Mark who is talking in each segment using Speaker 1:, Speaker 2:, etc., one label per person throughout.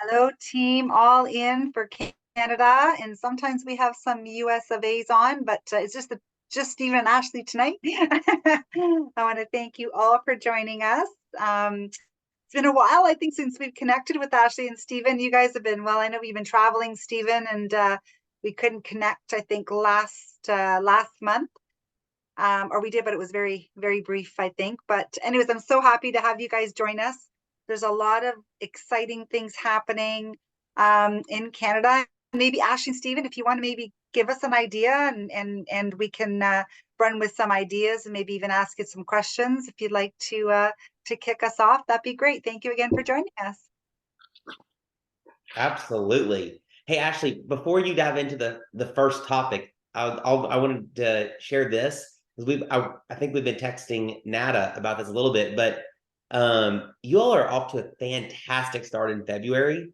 Speaker 1: Hello, team, all in for Canada, and sometimes we have some US of A's on, but it's just Stephen and Ashley tonight. I want to thank you all for joining us. It's been a while, I think, since we've connected with Ashley and Stephen. You guys have been, well, I know we've been traveling, Stephen, and we couldn't connect, I think, last month. Or we did, but it was very, very brief, I think. But anyways, I'm so happy to have you guys join us. There's a lot of exciting things happening in Canada. Maybe Ashley and Stephen, if you want to maybe give us an idea and we can run with some ideas and maybe even ask you some questions if you'd like to kick us off, that'd be great. Thank you again for joining us.
Speaker 2: Absolutely. Hey, Ashley, before you dive into the first topic, I wanted to share this because I think we've been texting Nada about this a little bit, but you all are off to a fantastic start in February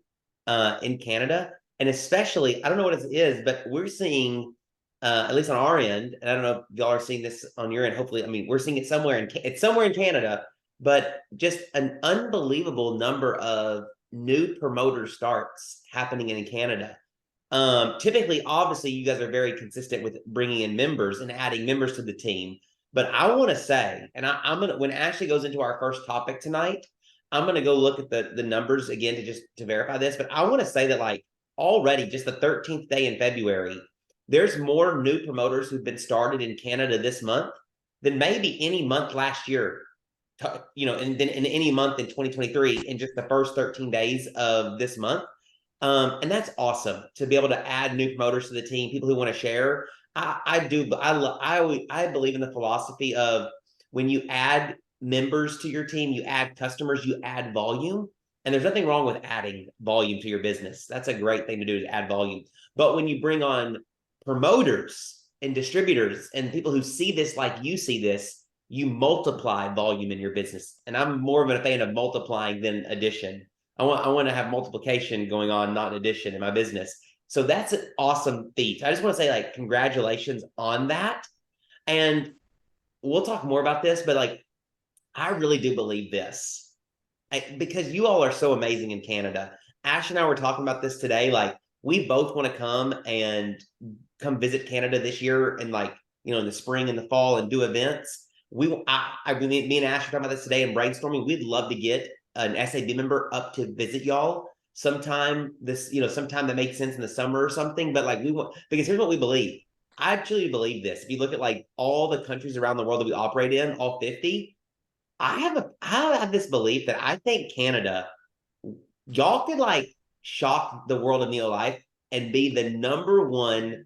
Speaker 2: in Canada, and especially I don't know what it is, but we're seeing at least on our end, and I don't know if y'all are seeing this on your end. Hopefully, I mean we're seeing it it's somewhere in Canada, but just an unbelievable number of new promoter starts happening in Canada. Typically, obviously, you guys are very consistent with bringing in members and adding members to the team. But I want to say, and I'm gonna when Ashley goes into our first topic tonight, I'm gonna go look at the numbers again to verify this. But I want to say that like already just the 13th day in February, there's more new promoters who've been started in Canada this month than maybe any month last year. And then in any month in 2023 in just the first 13 days of this month. And that's awesome to be able to add new promoters to the team, people who want to share. I believe in the philosophy of when you add members to your team, you add customers, you add volume. And there's nothing wrong with adding volume to your business. That's a great thing to do, to add volume. But when you bring on promoters and distributors and people who see this like you see this, you multiply volume in your business. And I'm more of a fan of multiplying than addition. I want to have multiplication going on, not addition in my business. So that's an awesome feat. I just want to say like congratulations on that. And we'll talk more about this, but like I really do believe this. Because you all are so amazing in Canada. Ash and I were talking about this today. Like we both want to come visit Canada this year and like, in the spring and the fall and do events. Me and Ash were talking about this today and brainstorming. We'd love to get an SAB member up to visit y'all sometime sometime that makes sense in the summer or something. But like because here's what we believe. I truly believe this. If you look at like all the countries around the world that we operate in, all 50, I have this belief that I think Canada, y'all could like shock the world of neo-life and be the number one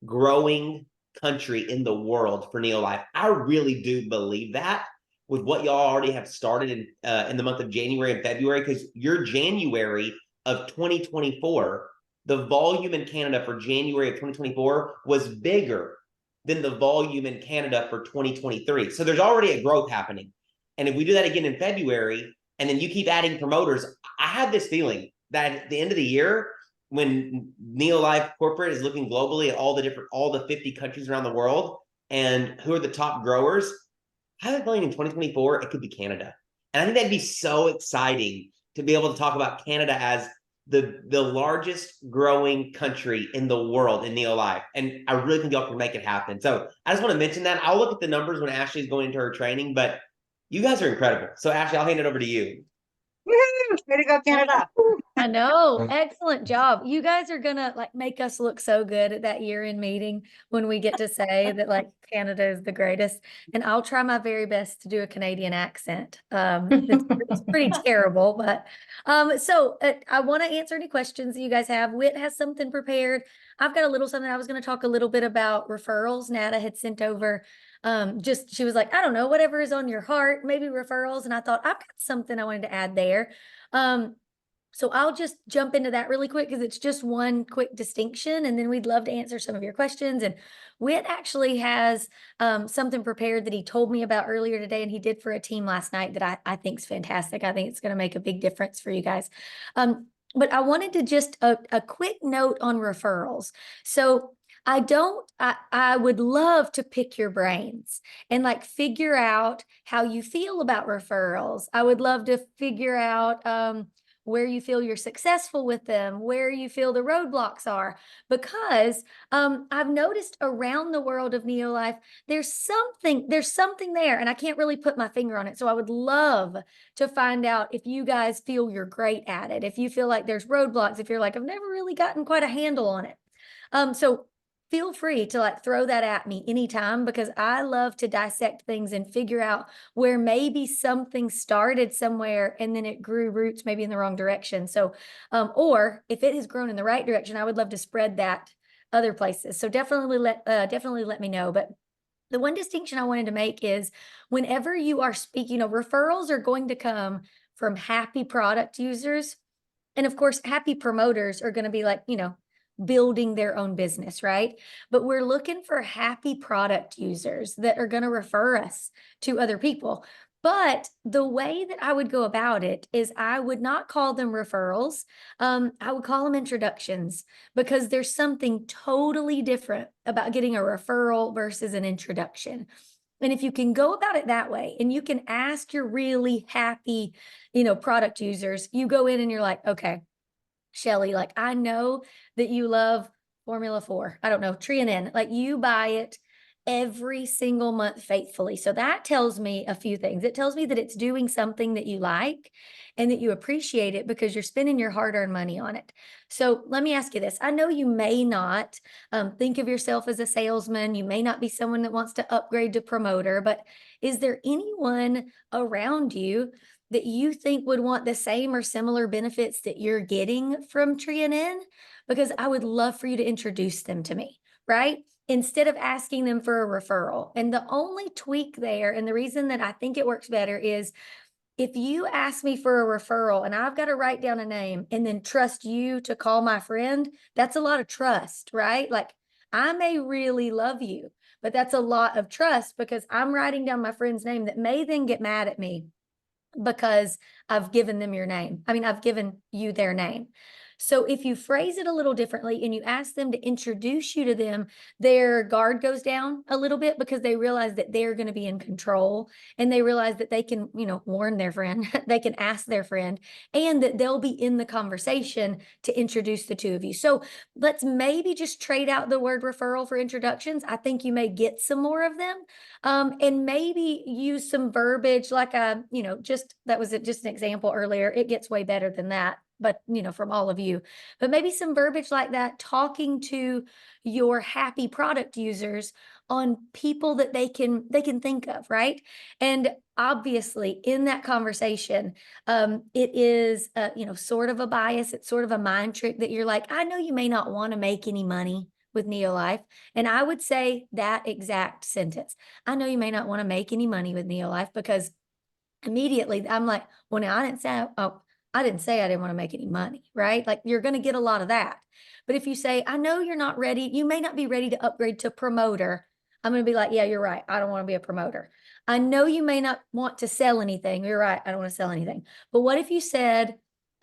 Speaker 2: growing country in the world for neo-life. I really do believe that with what y'all already have started in the month of January and February, because your January of 2024, the volume in Canada for January of 2024 was bigger than the volume in Canada for 2023. So there's already a growth happening. And if we do that again in February, and then you keep adding promoters, I have this feeling that at the end of the year, when Neo-Life Corporate is looking globally at all the 50 countries around the world and who are the top growers, I have a feeling in 2024, it could be Canada. And I think that'd be so exciting to be able to talk about Canada as the largest growing country in the world in Neo-Life. And I really think y'all can make it happen. So I just want to mention that. I'll look at the numbers when Ashley's going into her training, but you guys are incredible. So Ashley, I'll hand it over to you.
Speaker 1: Woohoo! Way to go, Canada.
Speaker 3: I know. Excellent job. You guys are gonna like make us look so good at that year-end meeting when we get to say that like Canada is the greatest. And I'll try my very best to do a Canadian accent. It's pretty terrible, but I want to answer any questions that you guys have. Whit has something prepared. I've got a little something. I was going to talk a little bit about referrals. Nada had sent over she was like, I don't know, whatever is on your heart, maybe referrals. And I thought I've got something I wanted to add there. So I'll just jump into that really quick because it's just one quick distinction, and then we'd love to answer some of your questions. And Whit actually has something prepared that he told me about earlier today, and he did for a team last night that I think is fantastic. I think it's going to make a big difference for you guys. But I wanted to just a quick note on referrals. So I would love to pick your brains and like figure out how you feel about referrals. I would love to figure out where you feel you're successful with them, where you feel the roadblocks are. Because I've noticed around the world of Neolife, there's something there, and I can't really put my finger on it. So I would love to find out if you guys feel you're great at it, if you feel like there's roadblocks, if you're like, I've never really gotten quite a handle on it. So feel free to like throw that at me anytime, because I love to dissect things and figure out where maybe something started somewhere and then it grew roots maybe in the wrong direction. So, or if it has grown in the right direction, I would love to spread that other places. So definitely let me know. But the one distinction I wanted to make is whenever you are speaking, referrals are going to come from happy product users. And of course, happy promoters are going to be like, building their own business, right? But we're looking for happy product users that are going to refer us to other people. But the way that I would go about it is I would not call them referrals. I would call them introductions, because there's something totally different about getting a referral versus an introduction. And if you can go about it that way, and you can ask your really happy, product users, you go in and you're like, okay, Shelly, like, I know that you love Formula 4. I don't know, Tree-N, like you buy it every single month faithfully. So that tells me a few things. It tells me that it's doing something that you like and that you appreciate it because you're spending your hard-earned money on it. So let me ask you this. I know you may not think of yourself as a salesman. You may not be someone that wants to upgrade to promoter, but is there anyone around you that you think would want the same or similar benefits that you're getting from Tree-N? Because I would love for you to introduce them to me, right? Instead of asking them for a referral. And the only tweak there, and the reason that I think it works better, is if you ask me for a referral and I've got to write down a name and then trust you to call my friend, that's a lot of trust, right? Like, I may really love you, but that's a lot of trust because I'm writing down my friend's name that may then get mad at me because I've given them your name. I mean, I've given you their name. So if you phrase it a little differently and you ask them to introduce you to them, their guard goes down a little bit because they realize that they're going to be in control, and they realize that they can, warn their friend, they can ask their friend, and that they'll be in the conversation to introduce the two of you. So let's maybe just trade out the word referral for introductions. I think you may get some more of them. And maybe use some verbiage like that was just an example earlier. It gets way better than that, but from all of you. But maybe some verbiage like that, talking to your happy product users on people that they can think of, right? And obviously in that conversation, it is sort of a bias. It's sort of a mind trick that you're like, I know you may not want to make any money with Neolife. And I would say that exact sentence. I know you may not want to make any money with Neolife, because immediately I'm like, well, now I didn't say I didn't want to make any money, right? Like, you're going to get a lot of that. But if you say, I know you're not ready, you may not be ready to upgrade to promoter, I'm going to be like, yeah, you're right. I don't want to be a promoter. I know you may not want to sell anything. You're right. I don't want to sell anything. But what if you said,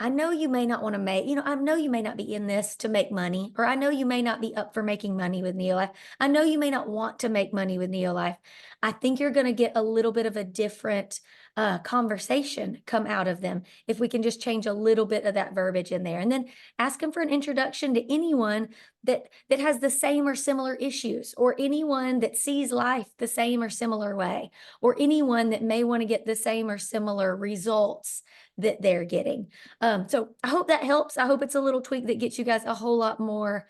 Speaker 3: I know you may not want to I know you may not be in this to make money, or I know you may not be up for making money with Neolife. I know you may not want to make money with Neolife. I think you're going to get a little bit of a different conversation come out of them if we can just change a little bit of that verbiage in there, and then ask them for an introduction to anyone that has the same or similar issues, or anyone that sees life the same or similar way, or anyone that may want to get the same or similar results that they're getting. So I hope that helps. I hope it's a little tweak that gets you guys a whole lot more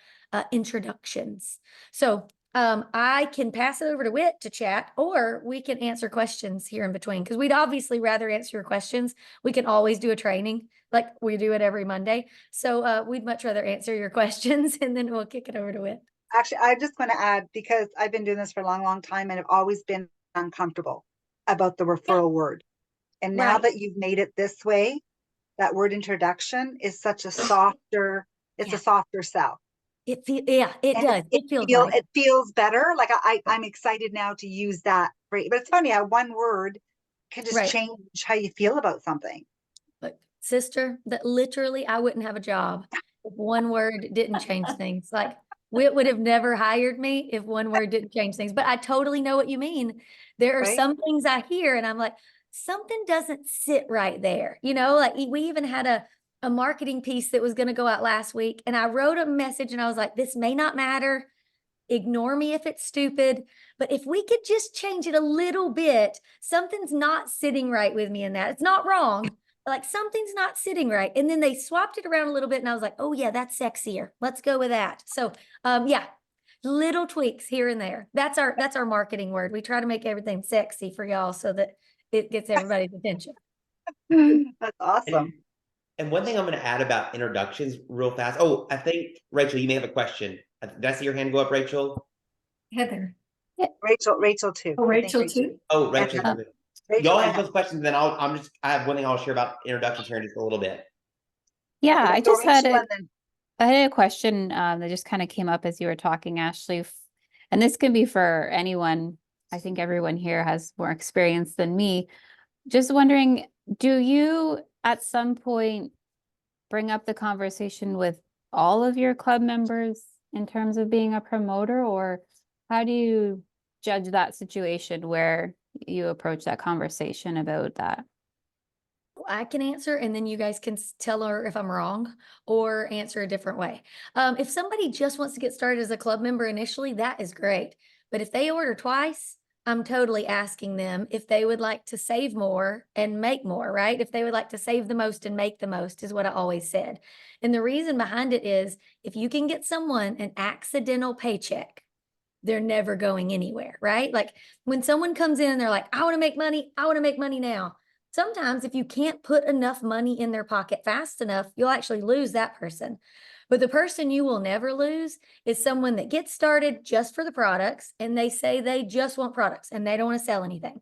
Speaker 3: introductions. So I can pass it over to Whit to chat, or we can answer questions here in between, because we'd obviously rather answer your questions. We can always do a training like we do it every Monday. So we'd much rather answer your questions, and then we'll kick it over to Whit.
Speaker 1: Actually, I just want to add, because I've been doing this for a long, long time, and I've always been uncomfortable about the referral word. And now
Speaker 3: Right.
Speaker 1: that you've made it this way, that word introduction is such a softer, it's a softer sell.
Speaker 3: It does.
Speaker 1: It feels better. Like I'm excited now to use that phrase. But it's funny how one word can just change how you feel about something.
Speaker 3: But sister, that literally I wouldn't have a job if one word didn't change things. Like, Whit would have never hired me if one word didn't change things. But I totally know what you mean. There are some things I hear and I'm like, something doesn't sit right there. Like, we even had a marketing piece that was going to go out last week. And I wrote a message and I was like, this may not matter. Ignore me if it's stupid. But if we could just change it a little bit, something's not sitting right with me in that. It's not wrong. Like something's not sitting right. And then they swapped it around a little bit and I was like, oh yeah, that's sexier. Let's go with that. So yeah, little tweaks here and there. That's our marketing word. We try to make everything sexy for y'all so that it gets everybody's attention.
Speaker 1: That's awesome.
Speaker 2: And one thing I'm going to add about introductions real fast. Oh, I think, Rachel, you may have a question. Did I see your hand go up, Rachel?
Speaker 4: Heather.
Speaker 1: Rachel too.
Speaker 4: Oh,
Speaker 1: I think
Speaker 4: Rachel too?
Speaker 2: Oh, Rachel.
Speaker 1: Rachel
Speaker 2: Y'all
Speaker 1: and
Speaker 2: have those questions, then I have one thing I'll share about introductions here in just a little bit.
Speaker 5: Yeah,
Speaker 1: Okay,
Speaker 5: I
Speaker 1: go
Speaker 5: just had
Speaker 1: Rachel
Speaker 5: a,
Speaker 1: and then
Speaker 5: I had a question that just kind of came up as you were talking, Ashley. And this can be for anyone. I think everyone here has more experience than me. Just wondering, do you at some point bring up the conversation with all of your club members in terms of being a promoter, or how do you judge that situation where you approach that conversation about that?
Speaker 3: I can answer and then you guys can tell her if I'm wrong or answer a different way. If somebody just wants to get started as a club member initially, that is great. But if they order twice, I'm totally asking them if they would like to save more and make more, right? If they would like to save the most and make the most is what I always said. And the reason behind it is if you can get someone an accidental paycheck, they're never going anywhere, right? Like when someone comes in and they're like, I want to make money. I want to make money now. Sometimes if you can't put enough money in their pocket fast enough, you'll actually lose that person. But the person you will never lose is someone that gets started just for the products and they say they just want products and they don't want to sell anything.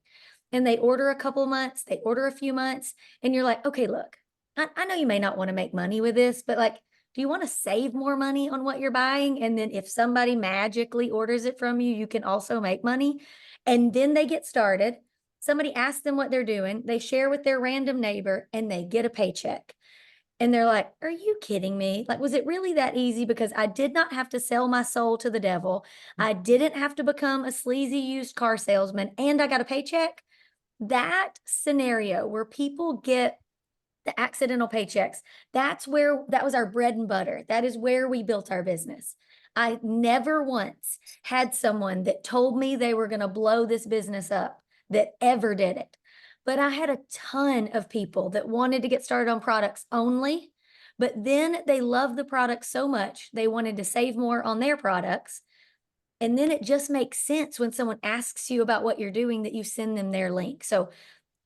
Speaker 3: And they order a couple of months, they order a few months, and you're like, okay, look, I know you may not want to make money with this, but like, do you want to save more money on what you're buying? And then if somebody magically orders it from you, you can also make money. And then they get started. Somebody asks them what they're doing. They share with their random neighbor and they get a paycheck. And they're like, are you kidding me? Like, was it really that easy? Because I did not have to sell my soul to the devil. I didn't have to become a sleazy used car salesman and I got a paycheck. That scenario where people get the accidental paychecks, that was our bread and butter. That is where we built our business. I never once had someone that told me they were going to blow this business up that ever did it. But I had a ton of people that wanted to get started on products only, but then they loved the product so much, they wanted to save more on their products. And then it just makes sense when someone asks you about what you're doing that you send them their link. So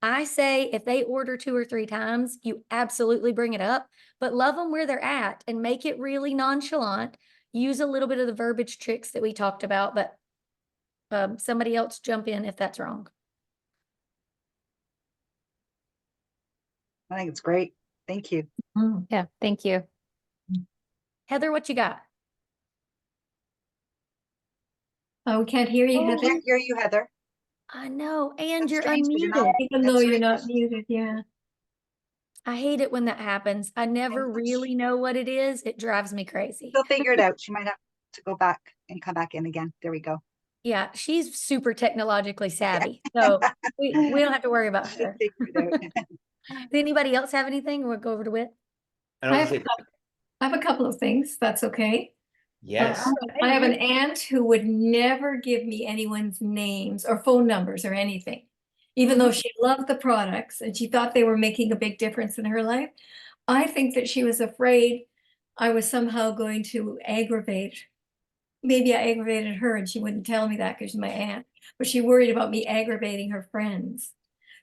Speaker 3: I say if they order 2 or 3 times, you absolutely bring it up, but love them where they're at and make it really nonchalant. Use a little bit of the verbiage tricks that we talked about, but somebody else jump in if that's wrong.
Speaker 1: I think it's great. Thank you.
Speaker 5: Yeah, thank you.
Speaker 3: Heather, what you got?
Speaker 4: Oh, we can't hear you,
Speaker 1: I
Speaker 4: Heather,
Speaker 1: can't hear you, Heather.
Speaker 3: I know, and
Speaker 1: That's
Speaker 3: you're
Speaker 1: strange, 'cause you're not-
Speaker 3: unmuted.
Speaker 4: even
Speaker 1: That's
Speaker 4: though you're
Speaker 1: right,
Speaker 4: not
Speaker 1: 'cause-
Speaker 4: muted, yeah.
Speaker 3: I hate it when that happens. I never
Speaker 1: know.
Speaker 3: really know what it is. It drives me crazy.
Speaker 1: She'll figure it out. She might have to go back and come back in again. There we go.
Speaker 3: Yeah, she's super technologically savvy, so we don't have to worry about
Speaker 1: She'll
Speaker 3: her.
Speaker 1: figure it out.
Speaker 3: Does anybody else have anything? We'll go over to Whit.
Speaker 2: And
Speaker 4: I
Speaker 2: I'll
Speaker 4: have,
Speaker 2: just say,
Speaker 4: I have a couple of things, that's okay.
Speaker 2: yes.
Speaker 4: I have an aunt who would never give me anyone's names or phone numbers or anything, even though she loved the products and she thought they were making a big difference in her life. I think that she was afraid I was somehow going to aggravate. Maybe I aggravated her and she wouldn't tell me that because she's my aunt, but she worried about me aggravating her friends.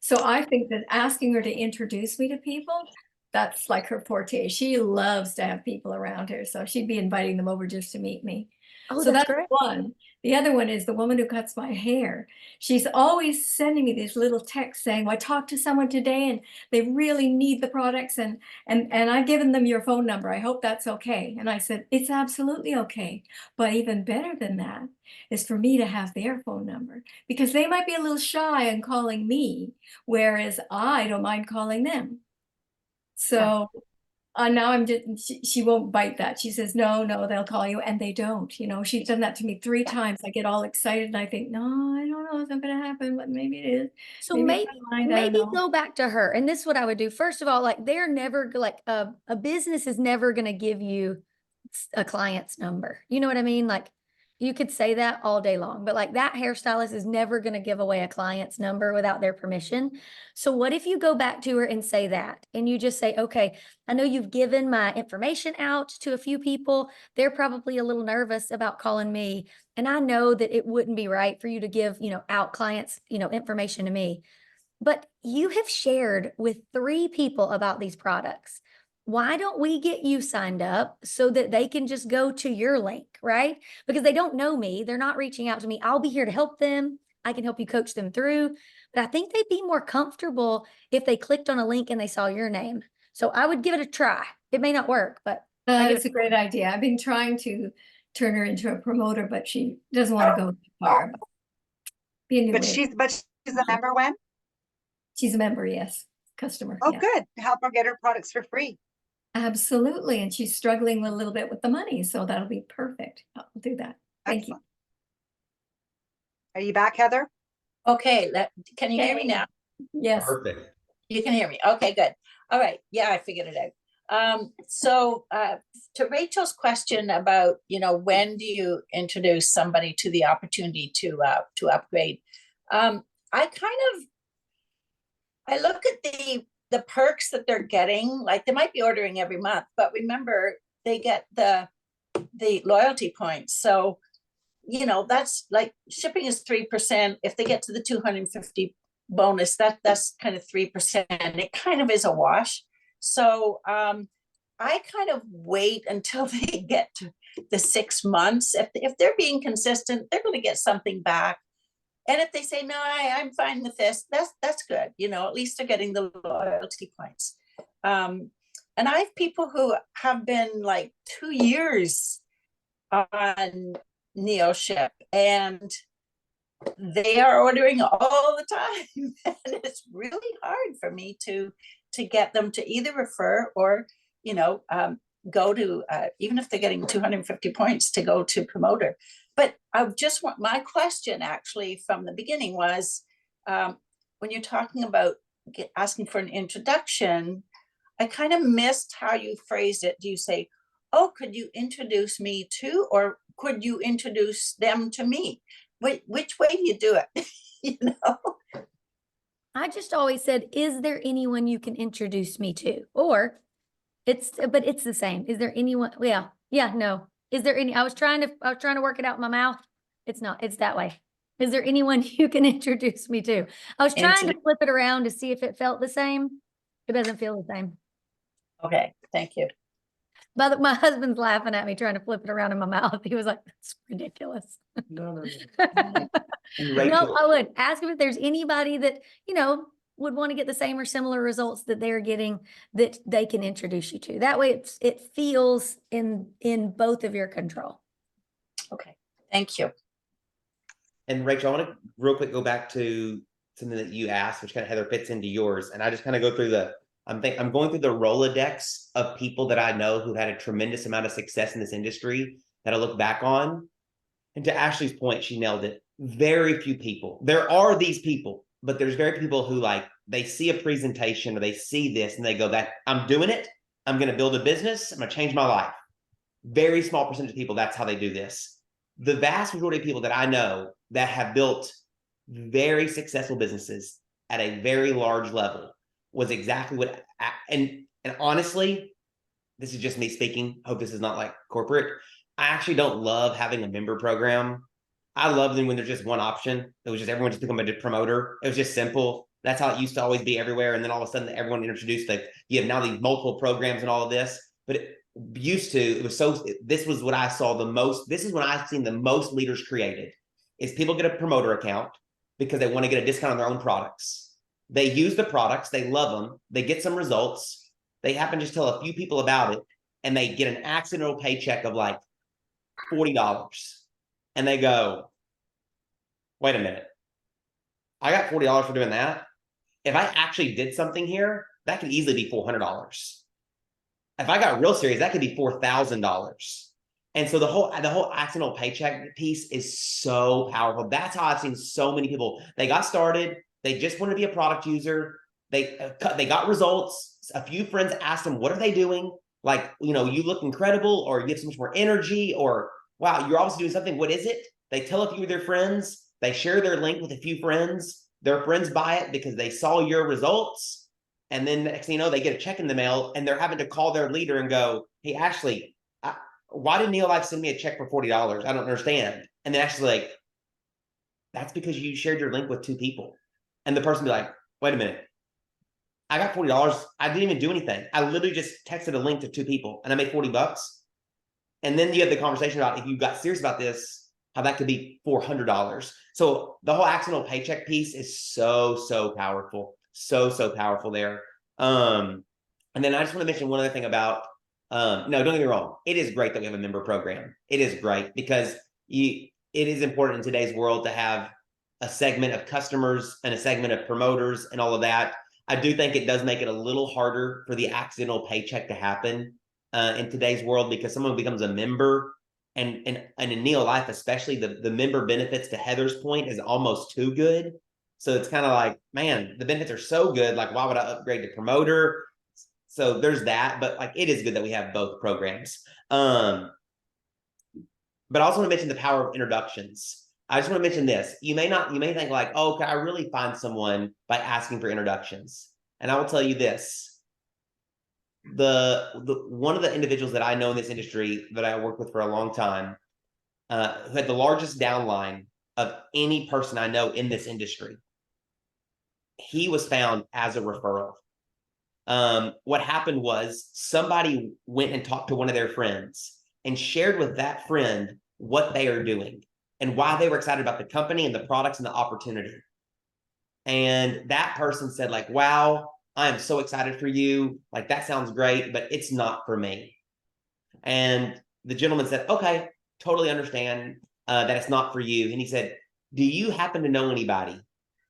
Speaker 4: So I think that asking her to introduce me to people, that's like her forte. She loves to have people around her, so she'd be inviting them over just to meet me.
Speaker 3: Oh,
Speaker 4: So
Speaker 3: that's
Speaker 4: that's
Speaker 3: great.
Speaker 4: one. The other one is the woman who cuts my hair. She's always sending me these little texts saying, well, I talked to someone today and they really need the products and I've given them your phone number. I hope that's okay. And I said, it's absolutely okay. But even better than that is for me to have their phone number because they might be a little shy on calling me, whereas I don't mind calling them. So now I'm just, she won't bite that. She says, no, they'll call you, and they don't. You know, she's done that to me 3 times. I get all excited and I think, no, I don't know, it's not gonna happen, but maybe it is.
Speaker 3: So
Speaker 4: Maybe
Speaker 3: maybe
Speaker 4: it's my mind, I don't
Speaker 3: maybe
Speaker 4: know.
Speaker 3: go back to her. And this is what I would do. First of all, like they're never like a business is never going to give you a client's number. You know what I mean? Like you could say that all day long, but like that hairstylist is never going to give away a client's number without their permission. So what if you go back to her and say that, and you just say, okay, I know you've given my information out to a few people. They're probably a little nervous about calling me. And I know that it wouldn't be right for you to give, out clients, information to me. But you have shared with 3 people about these products. Why don't we get you signed up so that they can just go to your link, right? Because they don't know me. They're not reaching out to me. I'll be here to help them. I can help you coach them through. But I think they'd be more comfortable if they clicked on a link and they saw your name. So I would give it a try. It may not work, but
Speaker 4: It's a great idea. I've been trying to turn her into a promoter, but she doesn't want to go too far.
Speaker 1: But she's a member when?
Speaker 4: She's a member, yes. Customer.
Speaker 1: Oh,
Speaker 4: yeah.
Speaker 1: good. Help her get her products for free.
Speaker 4: Absolutely. And she's struggling a little bit with the money. So that'll be perfect. I'll do that. Thank
Speaker 1: Excellent. Are you back, Heather?
Speaker 6: Okay, can you hear me now?
Speaker 4: you. Yes.
Speaker 2: Perfect.
Speaker 6: You can hear me. Okay, good. All right. Yeah, I figured it out. So to Rachel's question about, when do you introduce somebody to the opportunity to upgrade? I look at the perks that they're getting, like they might be ordering every month, but remember they get the loyalty points. So, that's like shipping is 3%. If they get to the 250 bonus, that's kind of 3%. It kind of is a wash. So I kind of wait until they get to the 6 months. If they're being consistent, they're going to get something back. And if they say, no, I'm fine with this, that's good. At least they're getting the loyalty points. And I have people who have been like 2 years on NeoShip, and they are ordering all the time. And it's really hard for me to get them to either refer or, go to, even if they're getting 250 points, to go to promoter. But I just want, my question actually from the beginning was, when you're talking about asking for an introduction, I kind of missed how you phrased it. Do you say, oh, could you introduce me to, or could you introduce them to me? Which way do you do it?
Speaker 3: I just always said, is there anyone you can introduce me to? Or but it's the same. Is there anyone? Yeah, no. Is there any? I was trying to work it out in my mouth. It's not. It's that way. Is there anyone you can introduce me to? I was trying to flip it around to see if it felt the same. It doesn't feel the same.
Speaker 6: Okay, thank you.
Speaker 3: But my husband's laughing at me trying to flip it around in my mouth. He was like, "That's ridiculous."
Speaker 2: No.
Speaker 3: No, I would ask him if there's anybody that would want to get the same or similar results that they're getting, that they can introduce you to. That way it feels in both of your control.
Speaker 6: Okay, thank you.
Speaker 2: And Rachel, I want to real quick go back to something that you asked, which kind of, Heather, fits into yours. And I just kind of go through I'm going through the Rolodex of people that I know who had a tremendous amount of success in this industry that I look back on. And to Ashley's point, she nailed it. Very few people. There are these people, but there's very few people who, like, they see a presentation or they see this and they go, that I'm doing it. I'm going to build a business. I'm going to change my life. Very small percentage of people, that's how they do this. The vast majority of people that I know that have built very successful businesses at a very large level was exactly what, and honestly, this is just me speaking. Hope this is not like corporate. I actually don't love having a member program. I love them when there's just one option. It was just everyone just become a promoter. It was just simple. That's how it used to always be everywhere. And then all of a sudden everyone introduced you have now these multiple programs and all of this. But it used to, it was this was what I saw the most. This is when I've seen the most leaders created, is people get a promoter account because they want to get a discount on their own products. They use the products, they love them, they get some results, they happen to just tell a few people about it, and they get an accidental paycheck of like $40. And they go, wait a minute, I got $40 for doing that. If I actually did something here, that could easily be $400. if I got real serious, that could be $4,000. And so the whole accidental paycheck piece is so powerful. That's how I've seen so many people. They got started. They just want to be a product user. They got results. A few friends asked them, what are they doing? Like, you look incredible, or you have so much more energy, or wow, you're obviously doing something. What is it? They tell a few of their friends. They share their link with a few friends. Their friends buy it because they saw your results. And then next thing you know, they get a check in the mail, and they're having to call their leader and go, hey, Ashley, why did Neolife send me a check for $40? I don't understand. And then Ashley's like, that's because you shared your link with 2 people. And the person be like, wait a minute. I got $40. I didn't even do anything. I literally just texted a link to 2 people and I made $40. And then you have the conversation about, if you got serious about this, how that could be $400. So the whole accidental paycheck piece is so powerful. So powerful there. And then I just want to mention one other thing about, no, don't get me wrong. It is great that we have a member program. It is great because it is important in today's world to have a segment of customers and a segment of promoters and all of that. I do think it does make it a little harder for the accidental paycheck to happen in today's world, because someone becomes a member, and in Neolife, especially the member benefits, to Heather's point, is almost too good. So it's kind of like, man, the benefits are so good. Like, why would I upgrade to promoter? So there's that, but like, it is good that we have both programs. But I also want to mention the power of introductions. I just want to mention this. You may think like, oh, can I really find someone by asking for introductions? And I will tell you this. One of the individuals that I know in this industry that I worked with for a long time, who had the largest downline of any person I know in this industry, he was found as a referral. What happened was somebody went and talked to one of their friends and shared with that friend what they are doing and why they were excited about the company and the products and the opportunity. And that person said, like, wow, I am so excited for you. Like, that sounds great, but it's not for me. And the gentleman said, okay, totally understand that it's not for you. And he said, do you happen to know anybody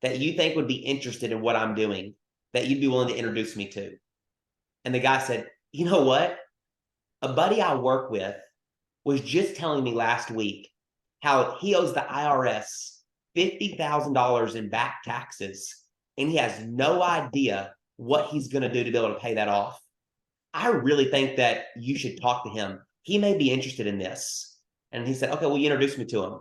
Speaker 2: that you think would be interested in what I'm doing that you'd be willing to introduce me to? And the guy said, you know what? A buddy I work with was just telling me last week how he owes the IRS $50,000 in back taxes, and he has no idea what he's going to do to be able to pay that off. I really think that you should talk to him. He may be interested in this. And he said, okay, well, you introduce me to him.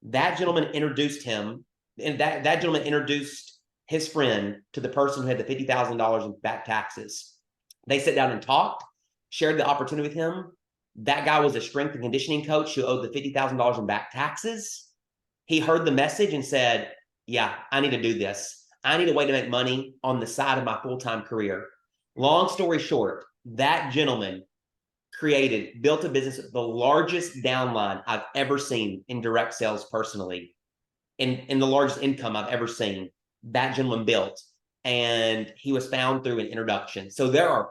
Speaker 2: That gentleman introduced him, and that gentleman introduced his friend to the person who had the $50,000 in back taxes. They sat down and talked, shared the opportunity with him. That guy was a strength and conditioning coach who owed the $50,000 in back taxes. He heard the message and said, yeah, I need to do this. I need a way to make money on the side of my full-time career. Long story short, that gentleman built a business with the largest downline I've ever seen in direct sales personally, in the largest income I've ever seen. That gentleman built, and he was found through an introduction. So there's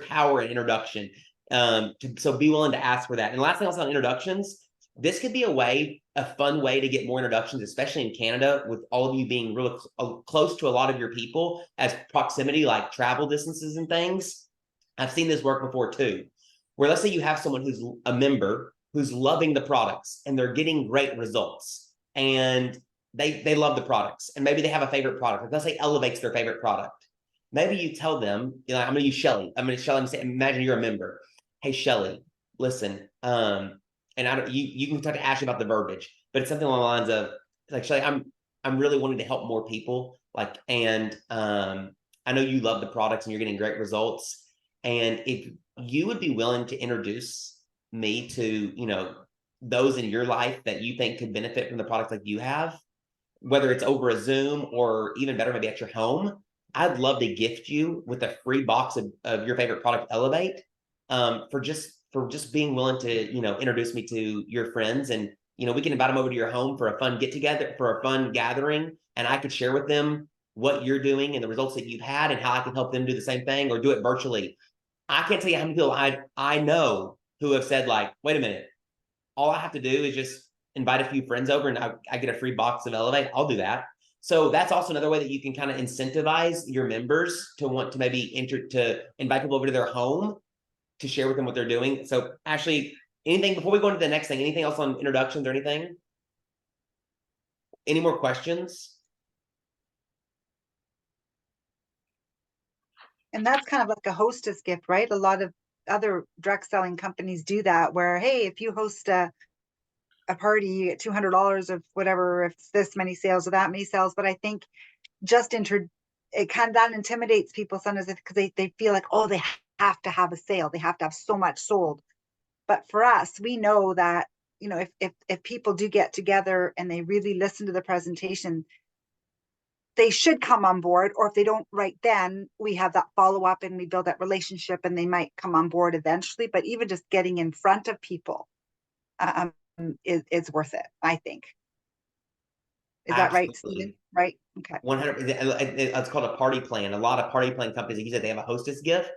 Speaker 2: power in introduction. So be willing to ask for that. And last thing I'll say on introductions, this could be a fun way to get more introductions, especially in Canada, with all of you being really close to a lot of your people, as proximity, like travel distances and things. I've seen this work before too, where let's say you have someone who's a member who's loving the products and they're getting great results, and they love the products, and maybe they have a favorite product. Like, let's say Elevate's their favorite product. Maybe you tell them, I'm going to use Shelly. Imagine you're a member. Hey, Shelly, listen, and you can talk to Ashley about the verbiage, but it's something along the lines of, like, Shelly, I'm really wanting to help more people. Like, and I know you love the products and you're getting great results. And if you would be willing to introduce me to, those in your life that you think could benefit from the product like you have, whether it's over a Zoom or even better, maybe at your home, I'd love to gift you with a free box of your favorite product, Elevate, for just being willing to, introduce me to your friends. And, we can invite them over to your home for a fun get together, for a fun gathering. And I could share with them what you're doing and the results that you've had and how I can help them do the same thing or do it virtually. I can't tell you how many people I know who have said, like, wait a minute, all I have to do is just invite a few friends over and I get a free box of Elevate. I'll do that. So that's also another way that you can kind of incentivize your members to want to maybe to invite people over to their home to share with them what they're doing. So Ashley, anything before we go into the next thing, anything else on introductions or anything? Any more questions?
Speaker 1: And that's kind of like a hostess gift, right? A lot of other direct selling companies do that, where, hey, if you host a party, you get $200 of whatever, if it's this many sales or that many sales. But I think just it kind of that intimidates people sometimes because they feel like, oh, they have to have a sale, they have to have so much sold. But for us, we know that, you know, if people do get together and they really listen to the presentation, they should come on board. Or if they don't right then, we have that follow-up and we build that relationship and they might come on board eventually. But even just getting in front of people is worth it, I think. Is that right, Stephen? Right? Okay.
Speaker 2: 100%. It's called a party plan. A lot of party plan companies, like you said, they have a hostess gift.